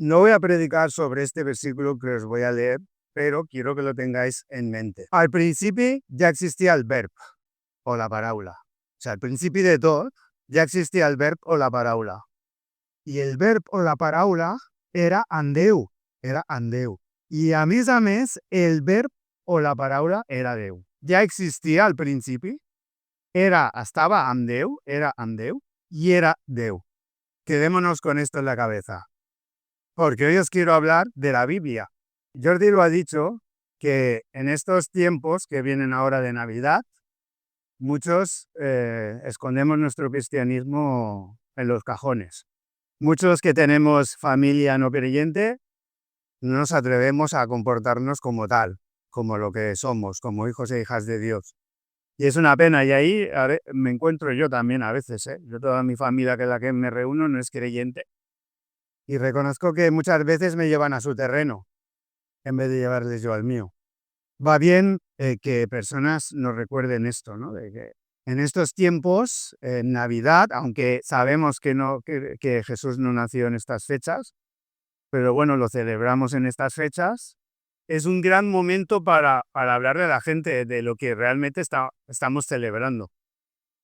No voy a predicar sobre este versículo que os voy a leer, pero quiero que lo tengáis en mente. Al principio ya existía el verbo o la parábola. O sea, al principio de todo ya existía el verbo o la parábola. Y el verbo o la parábola era andeu, era andeu. Y a mes el verbo o la parábola era Deu. Ya existía al principio, estaba andeu, y era Deu. Quedémonos con esto en la cabeza, porque hoy os quiero hablar de la Biblia. Jordi lo ha dicho, que en estos tiempos que vienen ahora de Navidad, muchos escondemos nuestro cristianismo en los cajones. Muchos que tenemos familia no creyente, no nos atrevemos a comportarnos como tal, como lo que somos, como hijos e hijas de Dios. Y es una pena, y ahí me encuentro yo también a veces. Yo, toda mi familia con la que me reúno no es creyente. Y reconozco que muchas veces me llevan a su terreno, en vez de llevarles yo al mío. Va bien que personas nos recuerden esto, ¿no? De que en estos tiempos, en Navidad, aunque sabemos que Jesús no nació en estas fechas, pero bueno, lo celebramos en estas fechas, es un gran momento para hablarle a la gente de lo que realmente estamos celebrando.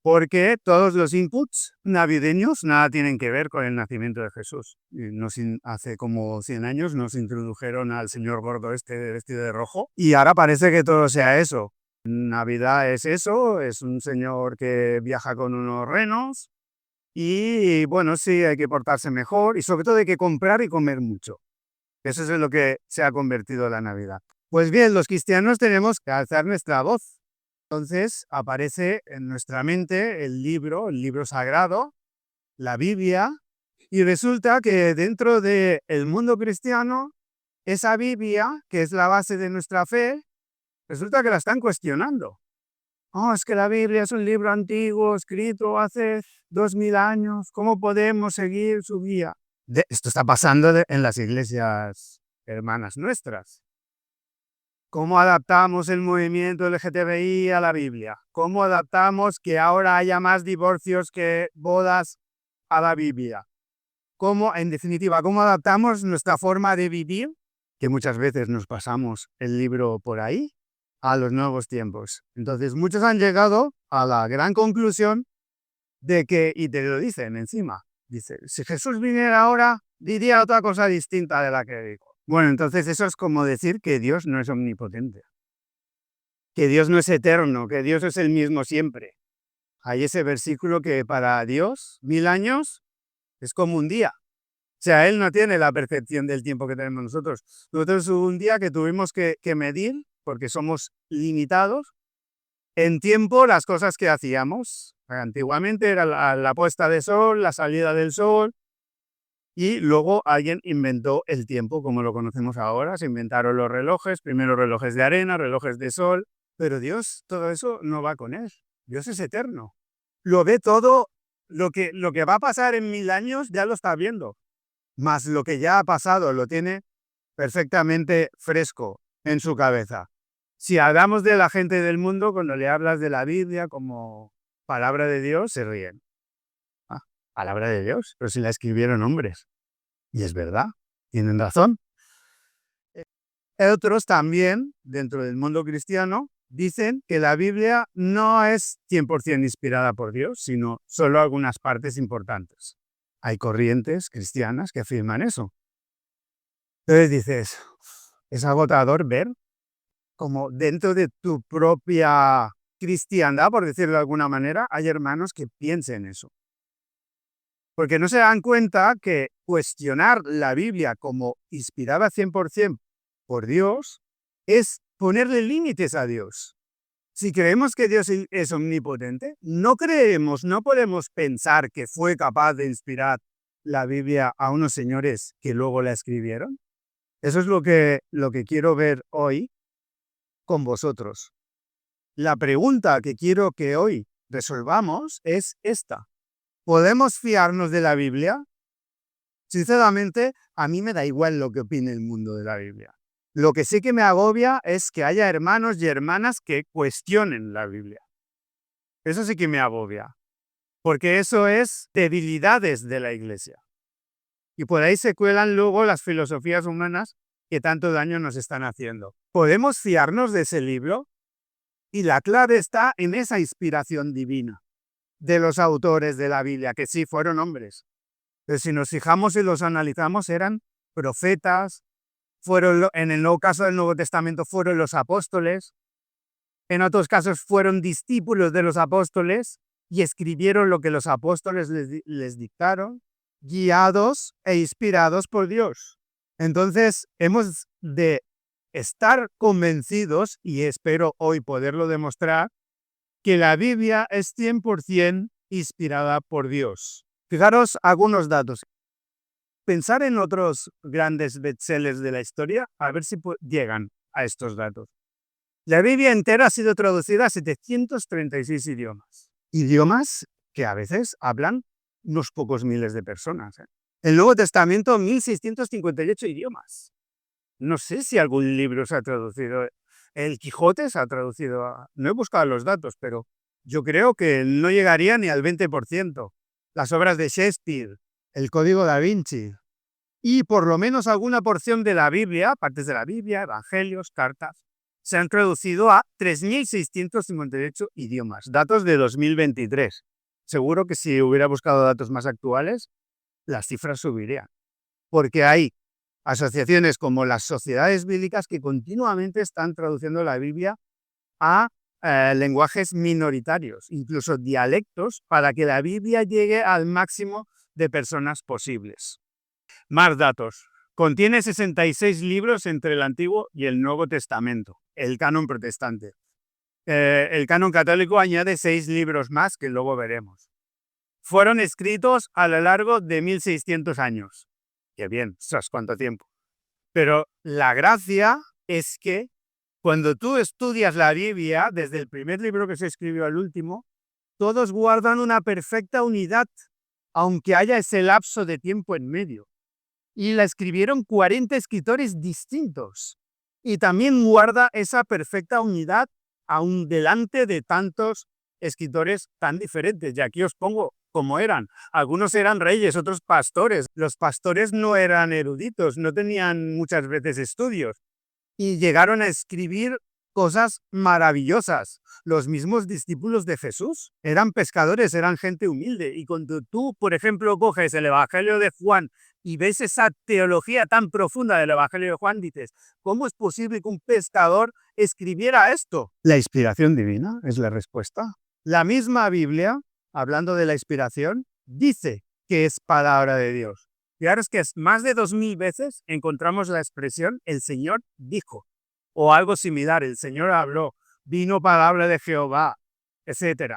Porque todos los inputs navideños nada tienen que ver con el nacimiento de Jesús. Hace como 100 años nos introdujeron al señor gordo este vestido de rojo, y ahora parece que todo sea eso. Navidad es eso, es un señor que viaja con unos renos y bueno, sí, hay que portarse mejor y sobre todo hay que comprar y comer mucho. Eso es en lo que se ha convertido la Navidad. Pues bien, los cristianos tenemos que alzar nuestra voz. Entonces aparece en nuestra mente el libro sagrado, la Biblia, y resulta que dentro del mundo cristiano, esa Biblia, que es la base de nuestra fe, resulta que la están cuestionando. Oh, es que la Biblia es un libro antiguo, escrito hace 2000 años, ¿cómo podemos seguir su guía? Esto está pasando en las iglesias hermanas nuestras. ¿Cómo adaptamos el movimiento LGTBI a la Biblia? ¿Cómo adaptamos que ahora haya más divorcios que bodas a la Biblia? En definitiva, cómo adaptamos nuestra forma de vivir, que muchas veces nos pasamos el libro por ahí, a los nuevos tiempos? Entonces, muchos han llegado a la gran conclusión de que, y te lo dicen encima, dice, si Jesús viniera ahora, diría otra cosa distinta de la que dijo. Bueno, entonces eso es como decir que Dios no es omnipotente, que Dios no es eterno, que Dios es el mismo siempre. Hay ese versículo que para Dios 1000 años es como un día. O sea, Él no tiene la percepción del tiempo que tenemos nosotros. Nosotros hubo un día que tuvimos que medir, porque somos limitados, en tiempo las cosas que hacíamos. Antiguamente era la puesta de sol, la salida del sol, y luego alguien inventó el tiempo como lo conocemos ahora. Se inventaron los relojes, primero relojes de arena, relojes de sol, pero Dios, todo eso no va con Él. Dios es eterno. Lo ve todo, lo que va a pasar en 1000 años ya lo está viendo, más lo que ya ha pasado lo tiene perfectamente fresco en su cabeza. Si hablamos de la gente del mundo, cuando le hablas de la Biblia como palabra de Dios, se ríen. Ah, palabra de Dios, pero si la escribieron hombres. Y es verdad, tienen razón. Otros también, dentro del mundo cristiano, dicen que la Biblia no es 100% inspirada por Dios, sino solo algunas partes importantes. Hay corrientes cristianas que afirman eso. Entonces dices, es agotador ver como dentro de tu propia cristiandad, por decirlo de alguna manera, hay hermanos que piensen eso. Porque no se dan cuenta que cuestionar la Biblia como inspirada 100% por Dios es ponerle límites a Dios. Si creemos que Dios es omnipotente, no podemos pensar que fue capaz de inspirar la Biblia a unos señores que luego la escribieron. Eso es lo que quiero ver hoy con vosotros. La pregunta que quiero que hoy resolvamos es esta. ¿Podemos fiarnos de la Biblia? Sinceramente, a mí me da igual lo que opine el mundo de la Biblia. Lo que sí que me agobia es que haya hermanos y hermanas que cuestionen la Biblia. Eso sí que me agobia, porque eso es debilidades de la Iglesia. Y por ahí se cuelan luego las filosofías humanas que tanto daño nos están haciendo. ¿Podemos fiarnos de ese libro? Y la clave está en esa inspiración divina de los autores de la Biblia, que sí fueron hombres. Pero si nos fijamos y los analizamos, eran profetas, en el nuevo caso del Nuevo Testamento fueron los apóstoles, en otros casos fueron discípulos de los apóstoles y escribieron lo que los apóstoles les dictaron, guiados e inspirados por Dios. Entonces, hemos de estar convencidos, y espero hoy poderlo demostrar, que la Biblia es 100% inspirada por Dios. Fijaros algunos datos. Pensar en otros grandes bestsellers de la historia, a ver si llegan a estos datos. La Biblia entera ha sido traducida a 736 idiomas. Idiomas que a veces hablan unos pocos miles de personas. El Nuevo Testamento, 1658 idiomas. No sé si algún libro se ha traducido. El Quijote se ha traducido a... No he buscado los datos, pero yo creo que no llegaría ni al 20%. Las obras de Shakespeare, el Código da Vinci y por lo menos alguna porción de la Biblia, partes de la Biblia, evangelios, cartas, se han traducido a 3.658 idiomas. Datos de 2023. Seguro que si hubiera buscado datos más actuales, las cifras subirían. Porque hay asociaciones como las sociedades bíblicas que continuamente están traduciendo la Biblia a lenguajes minoritarios, incluso dialectos, para que la Biblia llegue al máximo de personas posibles. Más datos. Contiene 66 libros entre el Antiguo y el Nuevo Testamento, el canon protestante. El canon católico añade 6 libros más que luego veremos. Fueron escritos a lo largo de 1600 años. Qué bien, ¿sabes cuánto tiempo? Pero la gracia es que cuando tú estudias la Biblia, desde el primer libro que se escribió al último, todos guardan una perfecta unidad, aunque haya ese lapso de tiempo en medio. Y la escribieron 40 escritores distintos. Y también guarda esa perfecta unidad aún delante de tantos escritores tan diferentes. Y aquí os pongo cómo eran. Algunos eran reyes, otros pastores. Los pastores no eran eruditos, no tenían muchas veces estudios. Y llegaron a escribir cosas maravillosas. Los mismos discípulos de Jesús eran pescadores, eran gente humilde. Y cuando tú, por ejemplo, coges el Evangelio de Juan y ves esa teología tan profunda del Evangelio de Juan, dices, ¿cómo es posible que un pescador escribiera esto? La inspiración divina es la respuesta. La misma Biblia, hablando de la inspiración, dice que es palabra de Dios. Fijaros que más de 2000 veces encontramos la expresión el Señor dijo, o algo similar, el Señor habló, vino palabra de Jehová, etc.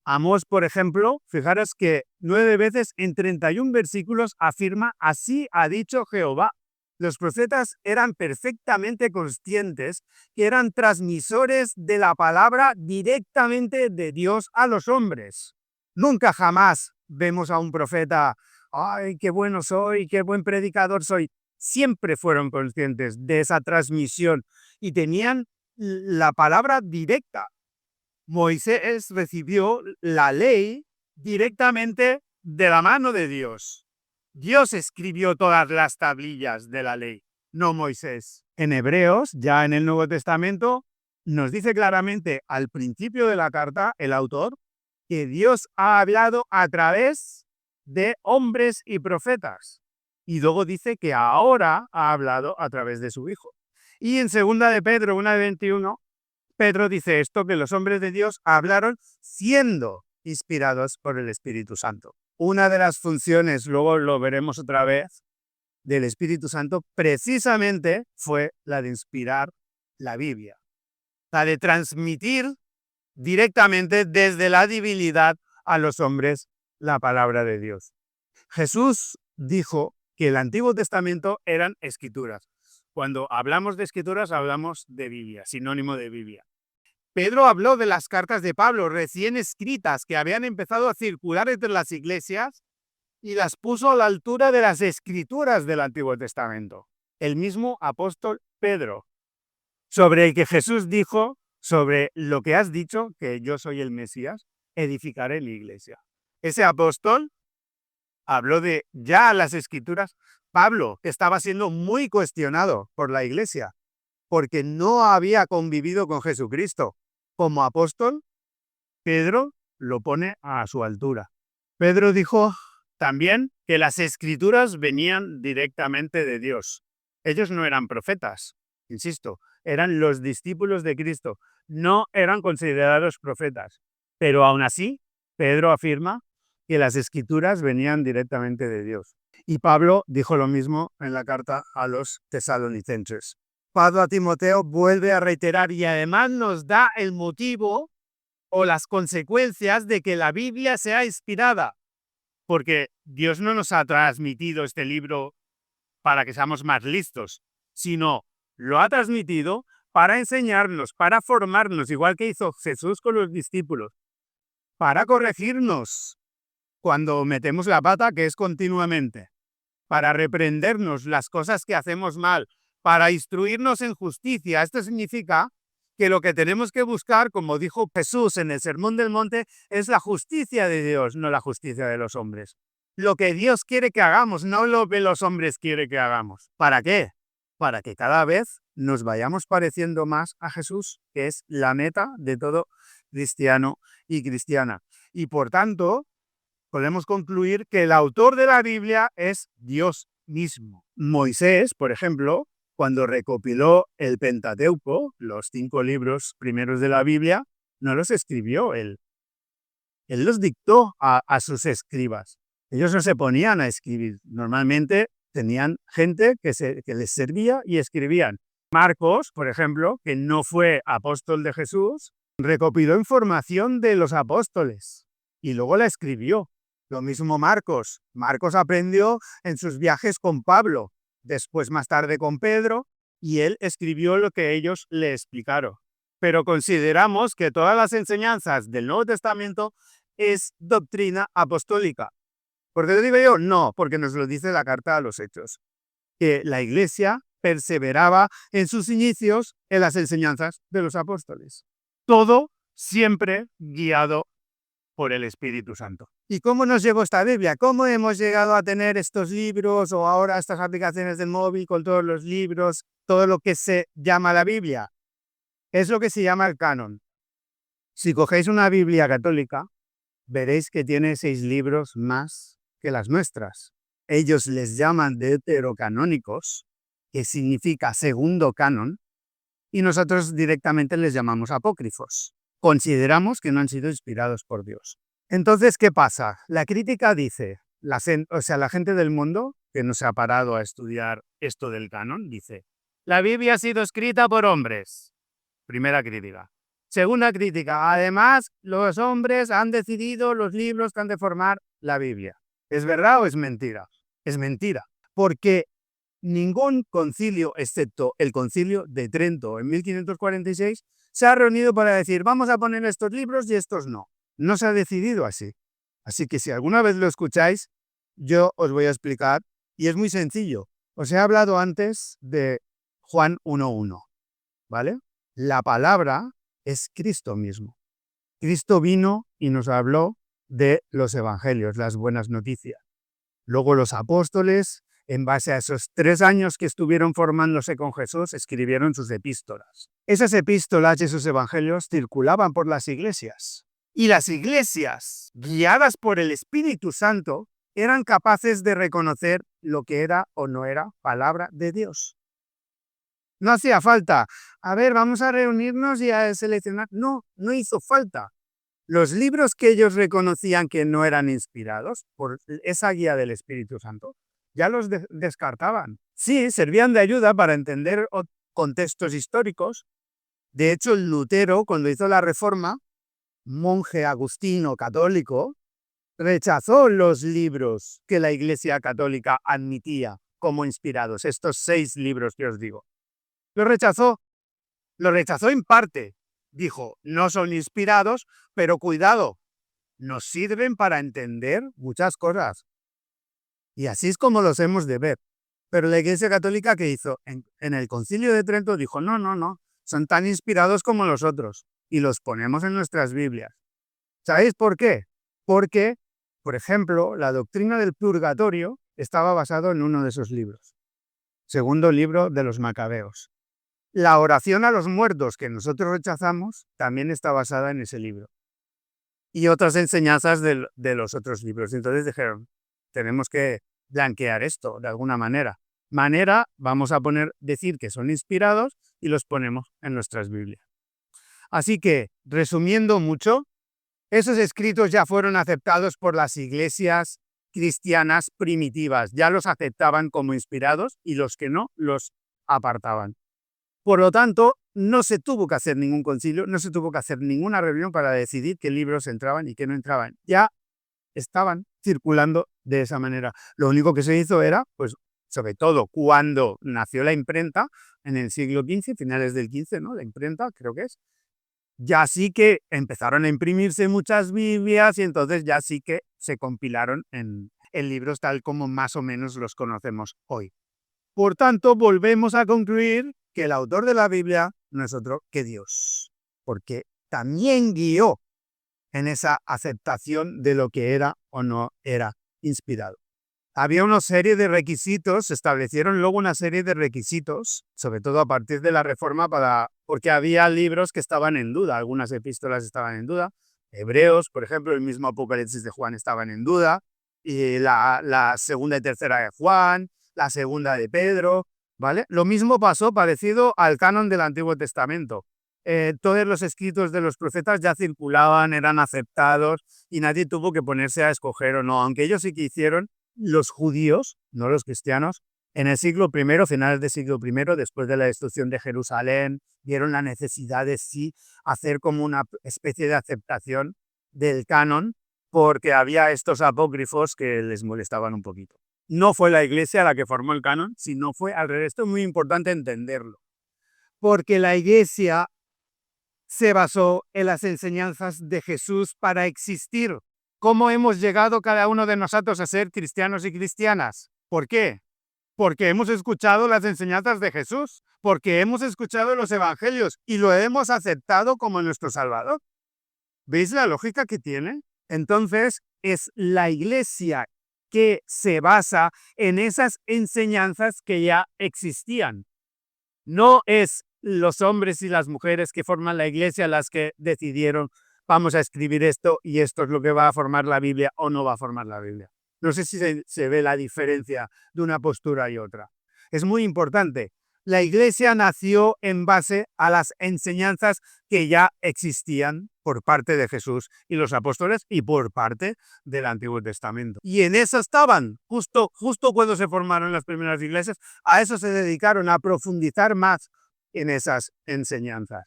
Amós, por ejemplo, fijaros que 9 veces en 31 versículos afirma, así ha dicho Jehová. Los profetas eran perfectamente conscientes que eran transmisores de la palabra directamente de Dios a los hombres. Nunca jamás vemos a un profeta, ¡ay, qué bueno soy, qué buen predicador soy! Siempre fueron conscientes de esa transmisión y tenían la palabra directa. Moisés recibió la ley directamente de la mano de Dios. Dios escribió todas las tablillas de la ley, no Moisés. En Hebreos, ya en el Nuevo Testamento, nos dice claramente al principio de la carta el autor que Dios ha hablado a través de hombres y profetas. Y luego dice que ahora ha hablado a través de su Hijo. Y en 2 de Pedro 1:21, Pedro dice esto, que los hombres de Dios hablaron siendo inspirados por el Espíritu Santo. Una de las funciones, luego lo veremos otra vez, del Espíritu Santo precisamente fue la de inspirar la Biblia, la de transmitir directamente desde la divinidad a los hombres la palabra de Dios. Jesús dijo que el Antiguo Testamento eran escrituras. Cuando hablamos de escrituras hablamos de Biblia, sinónimo de Biblia. Pedro habló de las cartas de Pablo recién escritas que habían empezado a circular entre las iglesias y las puso a la altura de las escrituras del Antiguo Testamento. El mismo apóstol Pedro, sobre el que Jesús dijo, sobre lo que has dicho, que yo soy el Mesías, edificaré la iglesia. Ese apóstol habló de ya las escrituras. Pablo, que estaba siendo muy cuestionado por la iglesia, porque no había convivido con Jesucristo como apóstol, Pedro lo pone a su altura. Pedro dijo también que las escrituras venían directamente de Dios. Ellos no eran profetas, insisto, eran los discípulos de Cristo, no eran considerados profetas. Pero aún así, Pedro afirma que las escrituras venían directamente de Dios. Y Pablo dijo lo mismo en la carta a los tesalonicenses. Pablo a Timoteo vuelve a reiterar y además nos da el motivo o las consecuencias de que la Biblia sea inspirada. Porque Dios no nos ha transmitido este libro para que seamos más listos, sino lo ha transmitido para enseñarnos, para formarnos, igual que hizo Jesús con los discípulos, para corregirnos cuando metemos la pata, que es continuamente, para reprendernos las cosas que hacemos mal, para instruirnos en justicia. Esto significa que lo que tenemos que buscar, como dijo Jesús en el Sermón del Monte, es la justicia de Dios, no la justicia de los hombres. Lo que Dios quiere que hagamos, no lo que los hombres quieren que hagamos. ¿Para qué? Para que cada vez nos vayamos pareciendo más a Jesús, que es la meta de todo cristiano y cristiana. Y por tanto, podemos concluir que el autor de la Biblia es Dios mismo. Moisés, por ejemplo, cuando recopiló el Pentateuco, los 5 libros primeros de la Biblia, no los escribió él. Él los dictó a sus escribas. Ellos no se ponían a escribir. Normalmente tenían gente que les servía y escribían. Marcos, por ejemplo, que no fue apóstol de Jesús, recopiló información de los apóstoles y luego la escribió. Lo mismo Marcos. Marcos aprendió en sus viajes con Pablo, después más tarde con Pedro, y él escribió lo que ellos le explicaron. Pero consideramos que todas las enseñanzas del Nuevo Testamento es doctrina apostólica. ¿Por qué lo digo yo? No, porque nos lo dice la carta a los Hechos, que la Iglesia perseveraba en sus inicios en las enseñanzas de los apóstoles. Todo siempre guiado por el Espíritu Santo. ¿Y cómo nos llegó esta Biblia? ¿Cómo hemos llegado a tener estos libros o ahora estas aplicaciones del móvil con todos los libros, todo lo que se llama la Biblia? Es lo que se llama el canon. Si cogéis una Biblia católica, veréis que tiene 6 libros más que las nuestras. Ellos les llaman deuterocanónicos, que significa segundo canon, y nosotros directamente les llamamos apócrifos. Consideramos que no han sido inspirados por Dios. Entonces, ¿qué pasa? La crítica dice, la gente del mundo, que no se ha parado a estudiar esto del canon, dice, la Biblia ha sido escrita por hombres. Primera crítica. Segunda crítica, además, los hombres han decidido los libros que han de formar la Biblia. ¿Es verdad o es mentira? Es mentira, porque ningún concilio, excepto el concilio de Trento en 1546, se ha reunido para decir, vamos a poner estos libros y estos no. No se ha decidido así. Así que si alguna vez lo escucháis, yo os voy a explicar, y es muy sencillo. Os he hablado antes de Juan 1:1, ¿vale? La palabra es Cristo mismo. Cristo vino y nos habló de los evangelios, las buenas noticias. Luego los apóstoles, en base a esos 3 años que estuvieron formándose con Jesús, escribieron sus epístolas. Esas epístolas y esos evangelios circulaban por las iglesias. Y las iglesias, guiadas por el Espíritu Santo, eran capaces de reconocer lo que era o no era palabra de Dios. No hacía falta. A ver, vamos a reunirnos y a seleccionar. No, no hizo falta. Los libros que ellos reconocían que no eran inspirados por esa guía del Espíritu Santo, ya los descartaban. Sí, servían de ayuda para entender contextos históricos. De hecho, Lutero, cuando hizo la Reforma, monje agustino católico, rechazó los libros que la Iglesia Católica admitía como inspirados, estos 6 libros que os digo. Lo rechazó en parte. Dijo, no son inspirados, pero cuidado, nos sirven para entender muchas cosas. Y así es como los hemos de ver. Pero la Iglesia Católica, ¿qué hizo? En el Concilio de Trento dijo, no, son tan inspirados como los otros. Y los ponemos en nuestras Biblias. ¿Sabéis por qué? Porque Por ejemplo, la doctrina del purgatorio estaba basado en uno de esos libros. Segundo libro de los Macabeos. La oración a los muertos que nosotros rechazamos también está basada en ese libro. Y otras enseñanzas de los otros libros. Entonces dijeron, tenemos que blanquear esto de alguna manera. Vamos a decir que son inspirados y los ponemos en nuestras Biblias. Así que, resumiendo mucho, esos escritos ya fueron aceptados por las iglesias cristianas primitivas. Ya los aceptaban como inspirados y los que no, los apartaban. Por lo tanto, no se tuvo que hacer ningún concilio, no se tuvo que hacer ninguna reunión para decidir qué libros entraban y qué no entraban. Ya estaban circulando de esa manera. Lo único que se hizo era, pues, sobre todo cuando nació la imprenta, en el siglo XV, finales del XV, ¿no? La imprenta, creo que es. Ya sí que empezaron a imprimirse muchas Biblias y entonces ya sí que se compilaron en libros tal como más o menos los conocemos hoy. Por tanto, volvemos a concluir que el autor de la Biblia no es otro que Dios, porque también guió en esa aceptación de lo que era o no era inspirado. Había una serie de requisitos, se establecieron luego una serie de requisitos, sobre todo a partir de la Reforma, porque había libros que estaban en duda, algunas epístolas estaban en duda, Hebreos, por ejemplo, el mismo Apocalipsis de Juan estaban en duda, y la segunda y tercera de Juan, la segunda de Pedro, ¿vale? Lo mismo pasó parecido al canon del Antiguo Testamento. Todos los escritos de los profetas ya circulaban, eran aceptados, y nadie tuvo que ponerse a escoger o no, aunque ellos sí que hicieron, los judíos, no los cristianos, en el siglo I, finales del siglo I, después de la destrucción de Jerusalén, vieron la necesidad de sí hacer como una especie de aceptación del canon, porque había estos apócrifos que les molestaban un poquito. No fue la iglesia la que formó el canon, sino fue al revés. Esto es muy importante entenderlo, porque la iglesia se basó en las enseñanzas de Jesús para existir. ¿Cómo hemos llegado cada uno de nosotros a ser cristianos y cristianas? ¿Por qué? Porque hemos escuchado las enseñanzas de Jesús, porque hemos escuchado los evangelios y lo hemos aceptado como nuestro Salvador. ¿Veis la lógica que tiene? Entonces, es la iglesia que se basa en esas enseñanzas que ya existían. No es los hombres y las mujeres que forman la iglesia las que decidieron vamos a escribir esto y esto es lo que va a formar la Biblia o no va a formar la Biblia. No sé si se ve la diferencia de una postura y otra. Es muy importante. La iglesia nació en base a las enseñanzas que ya existían por parte de Jesús y los apóstoles y por parte del Antiguo Testamento. Y en eso estaban, justo cuando se formaron las primeras iglesias, a eso se dedicaron, a profundizar más en esas enseñanzas.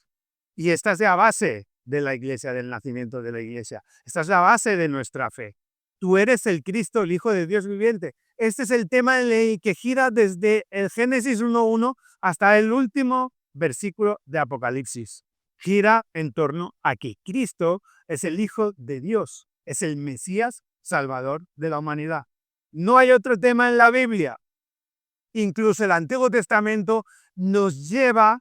Y esta es la base de la iglesia, del nacimiento de la iglesia. Esta es la base de nuestra fe. Tú eres el Cristo, el Hijo de Dios viviente. Este es el tema de ley que gira desde el Génesis 1:1 hasta el último versículo de Apocalipsis. Gira en torno a que Cristo es el Hijo de Dios, es el Mesías Salvador de la humanidad. No hay otro tema en la Biblia. Incluso el Antiguo Testamento nos lleva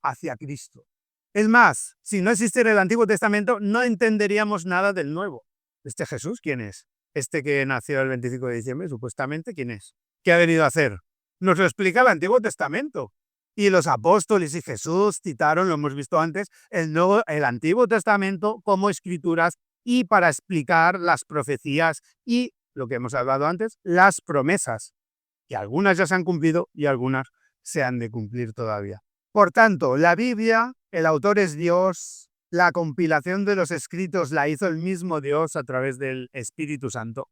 hacia Cristo. Es más, si no existiera el Antiguo Testamento, no entenderíamos nada del Nuevo. ¿Este Jesús quién es? Este que nació el 25 de diciembre, supuestamente, ¿quién es? ¿Qué ha venido a hacer? Nos lo explica el Antiguo Testamento. Y los apóstoles y Jesús citaron, lo hemos visto antes, el Antiguo Testamento como escrituras y para explicar las profecías y, lo que hemos hablado antes, las promesas. Que algunas ya se han cumplido y algunas se han de cumplir todavía. Por tanto, la Biblia, el autor es Dios, la compilación de los escritos la hizo el mismo Dios a través del Espíritu Santo.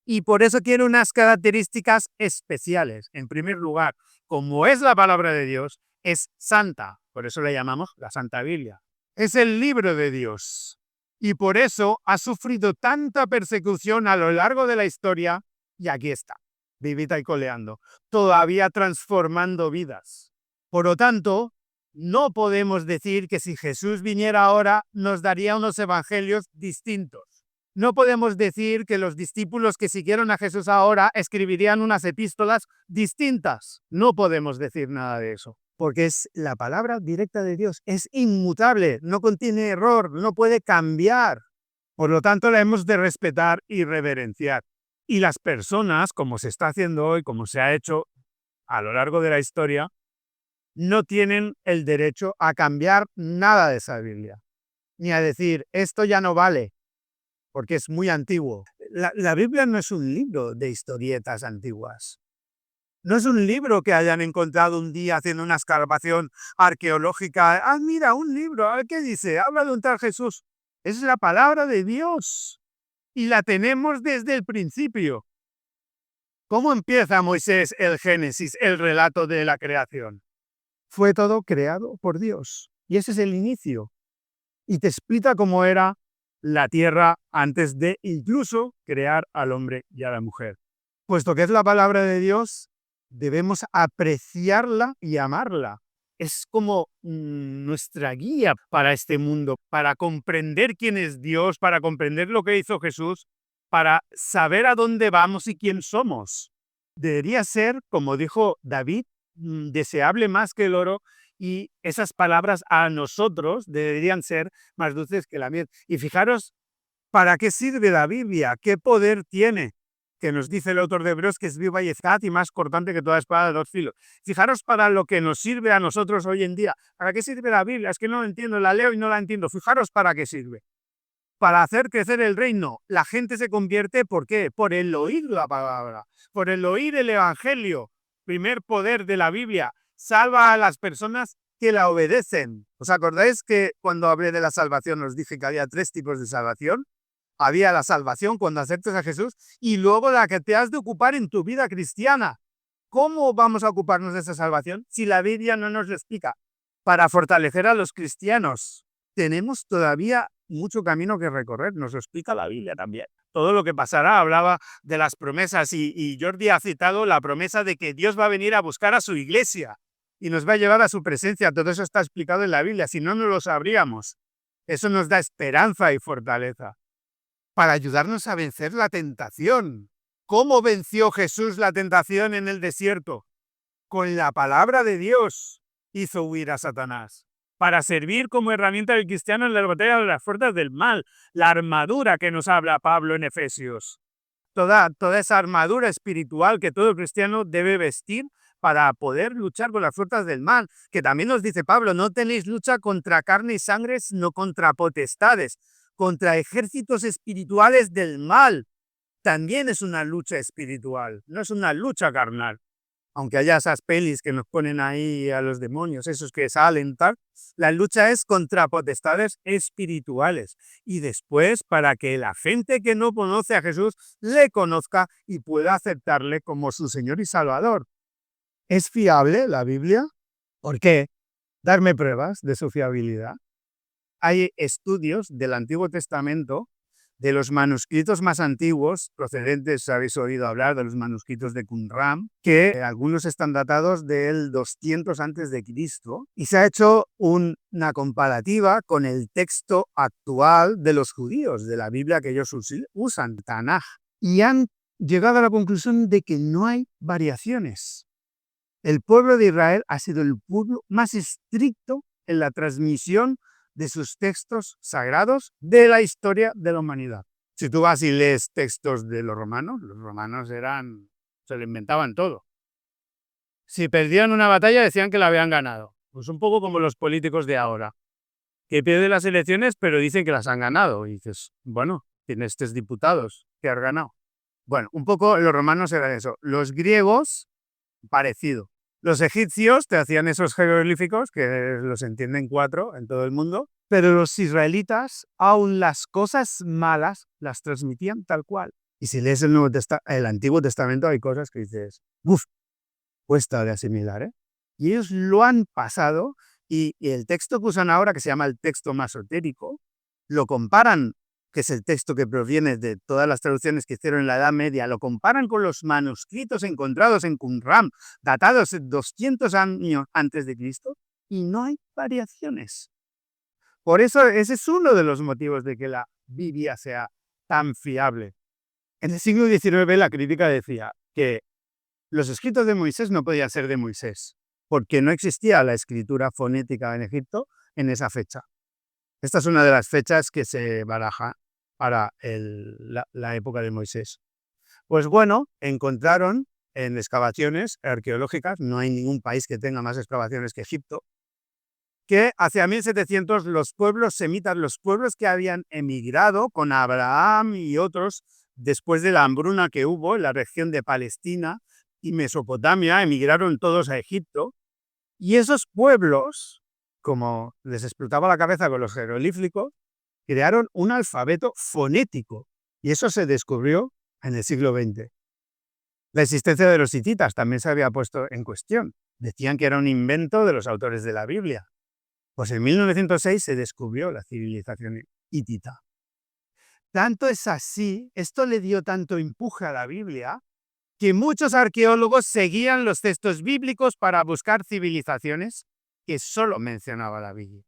Y por eso tiene unas características especiales. En primer lugar, como es la palabra de Dios, es santa. Por eso le llamamos la Santa Biblia. Es el libro de Dios. Y por eso ha sufrido tanta persecución a lo largo de la historia. Y aquí está, vivita y coleando, todavía transformando vidas. Por lo tanto, no podemos decir que si Jesús viniera ahora nos daría unos evangelios distintos. No podemos decir que los discípulos que siguieron a Jesús ahora escribirían unas epístolas distintas. No podemos decir nada de eso, porque es la palabra directa de Dios. Es inmutable, no contiene error, no puede cambiar. Por lo tanto, la hemos de respetar y reverenciar. Y las personas, como se está haciendo hoy, como se ha hecho a lo largo de la historia, no tienen el derecho a cambiar nada de esa Biblia, ni a decir, esto ya no vale, porque es muy antiguo. La Biblia no es un libro de historietas antiguas. No es un libro que hayan encontrado un día haciendo una excavación arqueológica. Ah, mira, un libro, a ver qué dice, habla de un tal Jesús. Es la palabra de Dios y la tenemos desde el principio. ¿Cómo empieza Moisés el Génesis, el relato de la creación? Fue todo creado por Dios y ese es el inicio. Y te explica cómo era la tierra antes de incluso crear al hombre y a la mujer. Puesto que es la palabra de Dios, debemos apreciarla y amarla. Es como nuestra guía para este mundo, para comprender quién es Dios, para comprender lo que hizo Jesús, para saber a dónde vamos y quién somos. Debería ser, como dijo David, deseable más que el oro, y esas palabras a nosotros deberían ser más dulces que la miel. Y fijaros, ¿para qué sirve la Biblia? ¿Qué poder tiene? Que nos dice el autor de Hebreos que es viva y eficaz y más cortante que toda espada de dos filos. Fijaros para lo que nos sirve a nosotros hoy en día. ¿Para qué sirve la Biblia? Es que no lo entiendo, la leo y no la entiendo. Fijaros para qué sirve. Para hacer crecer el reino. La gente se convierte, ¿por qué? Por el oír la palabra, por el oír el Evangelio. Primer poder de la Biblia. Salva a las personas que la obedecen. ¿Os acordáis que cuando hablé de la salvación os dije que había 3 tipos de salvación? Había la salvación cuando aceptas a Jesús y luego la que te has de ocupar en tu vida cristiana. ¿Cómo vamos a ocuparnos de esa salvación si la Biblia no nos lo explica? Para fortalecer a los cristianos. Tenemos todavía mucho camino que recorrer, nos lo explica la Biblia también. Todo lo que pasará, hablaba de las promesas y Jordi ha citado la promesa de que Dios va a venir a buscar a su iglesia y nos va a llevar a su presencia. Todo eso está explicado en la Biblia, si no, no lo sabríamos. Eso nos da esperanza y fortaleza para ayudarnos a vencer la tentación. ¿Cómo venció Jesús la tentación en el desierto? Con la palabra de Dios hizo huir a Satanás. Para servir como herramienta del cristiano en la batalla de las fuerzas del mal, la armadura que nos habla Pablo en Efesios. Toda esa armadura espiritual que todo cristiano debe vestir para poder luchar con las fuerzas del mal, que también nos dice Pablo, no tenéis lucha contra carne y sangre, sino contra potestades, contra ejércitos espirituales del mal. También es una lucha espiritual, no es una lucha carnal. Aunque haya esas pelis que nos ponen ahí a los demonios, esos que salen, tal, la lucha es contra potestades espirituales. Y después, para que la gente que no conoce a Jesús le conozca y pueda aceptarle como su Señor y Salvador. ¿Es fiable la Biblia? ¿Por qué? Darme pruebas de su fiabilidad. Hay estudios del Antiguo Testamento, de los manuscritos más antiguos, procedentes, habéis oído hablar de los manuscritos de Qumran, que algunos están datados del 200 antes de Cristo, y se ha hecho una comparativa con el texto actual de los judíos, de la Biblia que ellos usan, Tanaj, y han llegado a la conclusión de que no hay variaciones. El pueblo de Israel ha sido el pueblo más estricto en la transmisión de sus textos sagrados de la historia de la humanidad. Si tú vas y lees textos de los romanos se lo inventaban todo. Si perdían una batalla decían que la habían ganado. Pues un poco como los políticos de ahora, que pierden las elecciones pero dicen que las han ganado. Y dices, bueno, tienes 3 diputados que has ganado. Bueno, un poco los romanos eran eso. Los griegos, parecido. Los egipcios te hacían esos jeroglíficos, que los entienden 4 en todo el mundo, pero los israelitas, aún las cosas malas, las transmitían tal cual. Y si lees el Antiguo Testamento hay cosas que dices, uff, cuesta de asimilar, ¿eh? Y ellos lo han pasado, y el texto que usan ahora, que se llama el texto masotérico, lo comparan, que es el texto que proviene de todas las traducciones que hicieron en la Edad Media, lo comparan con los manuscritos encontrados en Qumran, datados 200 años antes de Cristo, y no hay variaciones. Por eso ese es uno de los motivos de que la Biblia sea tan fiable. En el siglo XIX la crítica decía que los escritos de Moisés no podían ser de Moisés, porque no existía la escritura fonética en Egipto en esa fecha. Esta es una de las fechas que se baraja. para la época de Moisés. Pues bueno, encontraron en excavaciones arqueológicas, no hay ningún país que tenga más excavaciones que Egipto, que hacia 1700 los pueblos semitas, los pueblos que habían emigrado con Abraham y otros después de la hambruna que hubo en la región de Palestina y Mesopotamia, emigraron todos a Egipto, y esos pueblos, como les explotaba la cabeza con los jeroglíficos, crearon un alfabeto fonético, y eso se descubrió en el siglo XX. La existencia de los hititas también se había puesto en cuestión. Decían que era un invento de los autores de la Biblia. Pues en 1906 se descubrió la civilización hitita. Tanto es así, esto le dio tanto empuje a la Biblia, que muchos arqueólogos seguían los textos bíblicos para buscar civilizaciones que solo mencionaba la Biblia,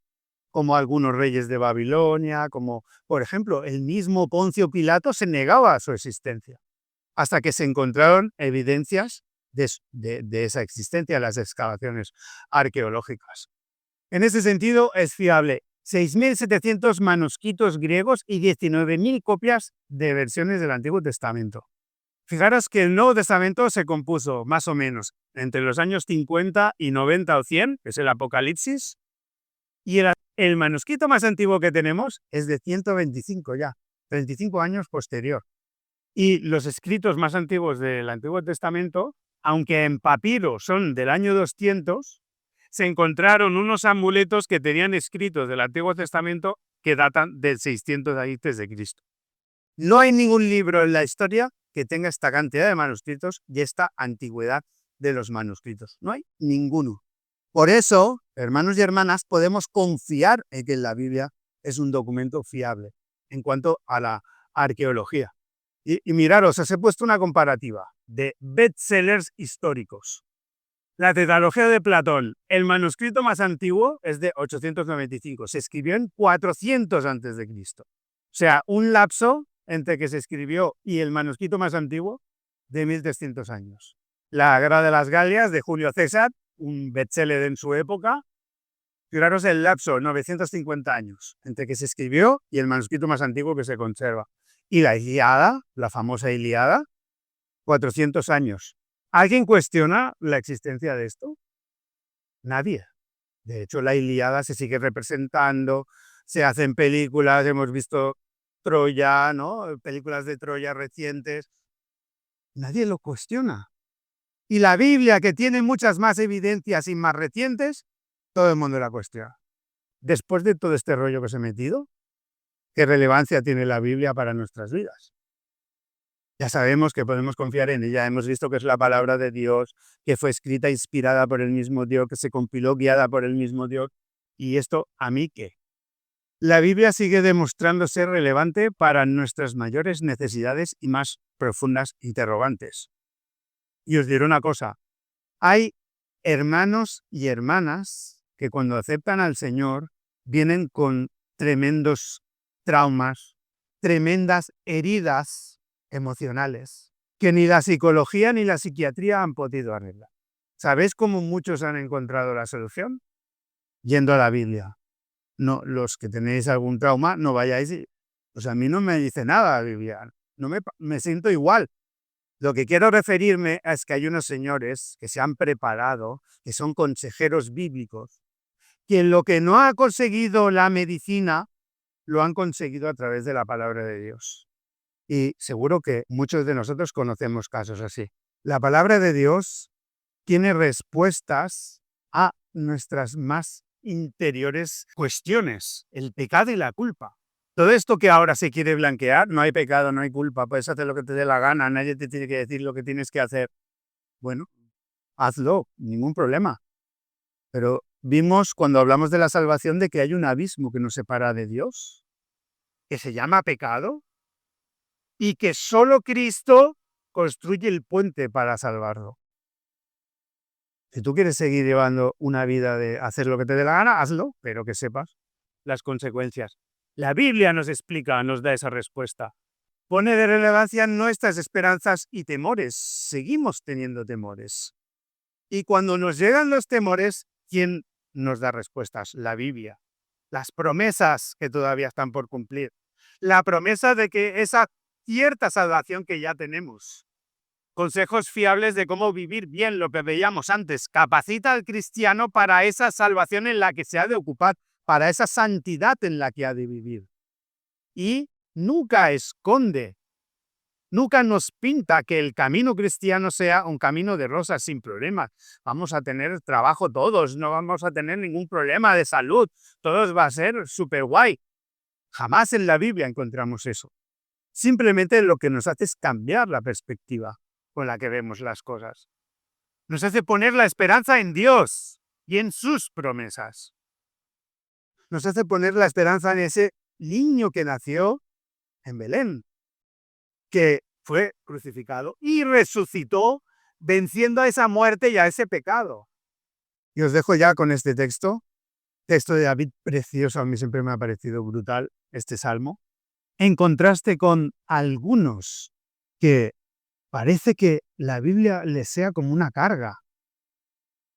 como algunos reyes de Babilonia, como, por ejemplo, el mismo Poncio Pilato se negaba a su existencia, hasta que se encontraron evidencias de esa existencia en las excavaciones arqueológicas. En ese sentido, es fiable 6.700 manuscritos griegos y 19.000 copias de versiones del Antiguo Testamento. Fijaros que el Nuevo Testamento se compuso más o menos entre los años 50 y 90 o 100, que es el Apocalipsis, y el manuscrito más antiguo que tenemos es de 125 ya, 35 años posterior. Y los escritos más antiguos del Antiguo Testamento, aunque en papiro son del año 200, se encontraron unos amuletos que tenían escritos del Antiguo Testamento que datan del 600 a.C. No hay ningún libro en la historia que tenga esta cantidad de manuscritos y esta antigüedad de los manuscritos. No hay ninguno. Por eso, hermanos y hermanas, podemos confiar en que la Biblia es un documento fiable en cuanto a la arqueología. Y miraros, os he puesto una comparativa de bestsellers históricos. La tetralogía de Platón, el manuscrito más antiguo es de 895, se escribió en 400 a.C. O sea, un lapso entre que se escribió y el manuscrito más antiguo de 1300 años. La Guerra de las Galias de Julio César, un bestseller en su época, figuraros el lapso, 950 años, entre que se escribió y el manuscrito más antiguo que se conserva. Y la Ilíada, la famosa Ilíada, 400 años. ¿Alguien cuestiona la existencia de esto? Nadie. De hecho, la Ilíada se sigue representando, se hacen películas, hemos visto Troya, ¿no? Películas de Troya recientes. Nadie lo cuestiona. Y la Biblia, que tiene muchas más evidencias y más recientes, todo el mundo la cuestiona. Después de todo este rollo que se ha metido, ¿qué relevancia tiene la Biblia para nuestras vidas? Ya sabemos que podemos confiar en ella, hemos visto que es la palabra de Dios, que fue escrita inspirada por el mismo Dios, que se compiló guiada por el mismo Dios. ¿Y esto a mí qué? La Biblia sigue demostrando ser relevante para nuestras mayores necesidades y más profundas interrogantes. Y os diré una cosa, hay hermanos y hermanas que cuando aceptan al Señor vienen con tremendos traumas, tremendas heridas emocionales, que ni la psicología ni la psiquiatría han podido arreglar. ¿Sabéis cómo muchos han encontrado la solución? Yendo a la Biblia. No, los que tenéis algún trauma, no vayáis. Pues a mí no me dice nada la Biblia. No me siento igual. Lo que quiero referirme es que hay unos señores que se han preparado, que son consejeros bíblicos, que lo que no ha conseguido la medicina, lo han conseguido a través de la palabra de Dios. Y seguro que muchos de nosotros conocemos casos así. La palabra de Dios tiene respuestas a nuestras más interiores cuestiones, el pecado y la culpa. Todo esto que ahora se quiere blanquear, no hay pecado, no hay culpa, puedes hacer lo que te dé la gana, nadie te tiene que decir lo que tienes que hacer. Bueno, hazlo, ningún problema. Pero vimos cuando hablamos de la salvación de que hay un abismo que nos separa de Dios, que se llama pecado, y que solo Cristo construye el puente para salvarlo. Si tú quieres seguir llevando una vida de hacer lo que te dé la gana, hazlo, pero que sepas las consecuencias. La Biblia nos explica, nos da esa respuesta. Pone de relevancia nuestras esperanzas y temores. Seguimos teniendo temores. Y cuando nos llegan los temores, ¿quién nos da respuestas? La Biblia. Las promesas que todavía están por cumplir. la promesa de que esa cierta salvación que ya tenemos. Consejos fiables de cómo vivir bien, lo que veíamos antes, capacita al cristiano para esa salvación en la que se ha de ocupar, para esa santidad en la que ha de vivir. Y nunca esconde, nunca nos pinta que el camino cristiano sea un camino de rosas sin problemas. Vamos a tener trabajo todos, no vamos a tener ningún problema de salud, todo va a ser súper guay. Jamás en la Biblia encontramos eso. Simplemente lo que nos hace es cambiar la perspectiva con la que vemos las cosas. Nos hace poner la esperanza en Dios y en sus promesas. Nos hace poner la esperanza en ese niño que nació en Belén, que fue crucificado y resucitó venciendo a esa muerte y a ese pecado. Y os dejo ya con este texto de David precioso, a mí siempre me ha parecido brutal este salmo, en contraste con algunos que parece que la Biblia les sea como una carga.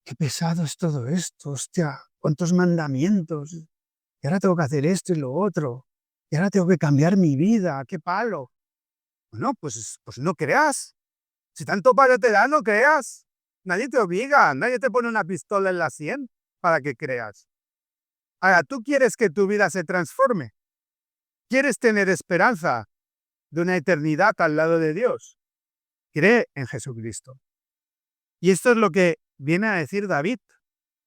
Qué pesado es todo esto, hostia, cuántos mandamientos. Y ahora tengo que hacer esto y lo otro. Y ahora tengo que cambiar mi vida, qué palo. Bueno, pues no creas. Si tanto palo te da, no creas. Nadie te obliga, nadie te pone una pistola en la sien para que creas. Ahora, ¿tú quieres que tu vida se transforme? ¿Quieres tener esperanza de una eternidad al lado de Dios? Cree en Jesucristo. Y esto es lo que viene a decir David.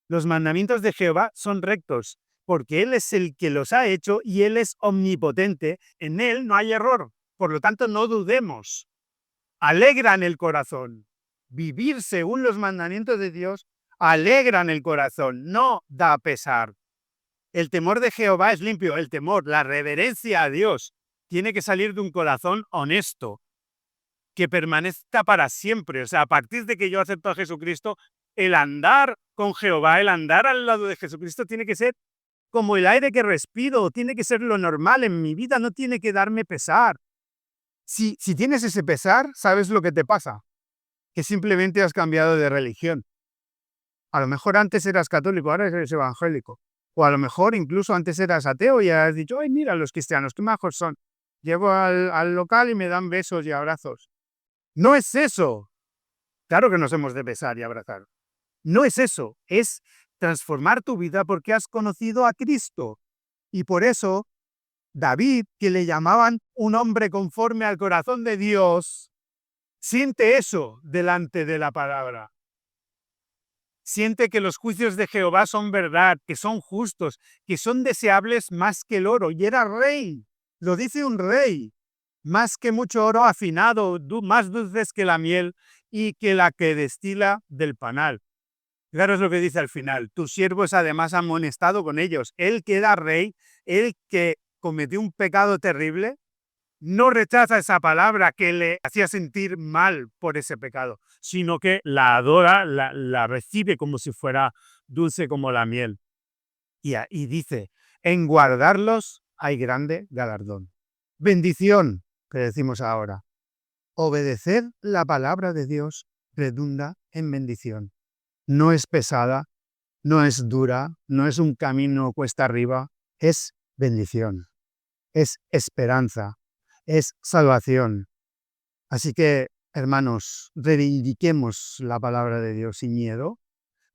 Los mandamientos de Jehová son rectos, porque Él es el que los ha hecho y Él es omnipotente. En Él no hay error. Por lo tanto, no dudemos. Alegran el corazón. Vivir según los mandamientos de Dios alegran el corazón, no da pesar. El temor de Jehová es limpio. El temor, la reverencia a Dios, tiene que salir de un corazón honesto, que permanezca para siempre. O sea, a partir de que yo acepto a Jesucristo, el andar con Jehová, el andar al lado de Jesucristo tiene que ser como el aire que respiro, tiene que ser lo normal en mi vida, no tiene que darme pesar. Si tienes ese pesar, ¿sabes lo que te pasa? Que simplemente has cambiado de religión. A lo mejor antes eras católico, ahora eres evangélico. O a lo mejor incluso antes eras ateo y has dicho, ¡ay, mira los cristianos, qué majos son! Llego al local y me dan besos y abrazos. No es eso. Claro que nos hemos de besar y abrazar. No es eso. Es transformar tu vida porque has conocido a Cristo. Y por eso, David, que le llamaban un hombre conforme al corazón de Dios, siente eso delante de la palabra. Siente que los juicios de Jehová son verdad, que son justos, que son deseables más que el oro. Y era rey, lo dice un rey, más que mucho oro afinado, más dulces que la miel y que la que destila del panal. Claro, es lo que dice al final. Tu siervo es además amonestado con ellos. Él que era rey, él que cometió un pecado terrible, no rechaza esa palabra que le hacía sentir mal por ese pecado, sino que la adora, la recibe como si fuera dulce como la miel. Y dice, en guardarlos hay grande galardón. Bendición, que decimos ahora. Obedecer la palabra de Dios redunda en bendición. No es pesada, no es dura, no es un camino cuesta arriba, es bendición, es esperanza, es salvación. Así que, hermanos, reivindiquemos la palabra de Dios sin miedo,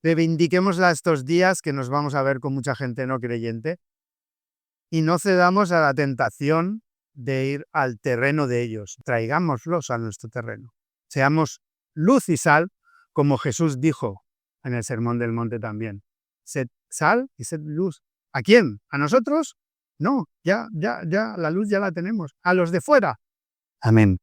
reivindiquémosla estos días que nos vamos a ver con mucha gente no creyente y no cedamos a la tentación de ir al terreno de ellos. Traigámoslos a nuestro terreno. Seamos luz y sal, como Jesús dijo en el Sermón del Monte también. Sed sal y sed luz. ¿A quién? ¿A nosotros? No, ya, la luz ya la tenemos. A los de fuera. Amén.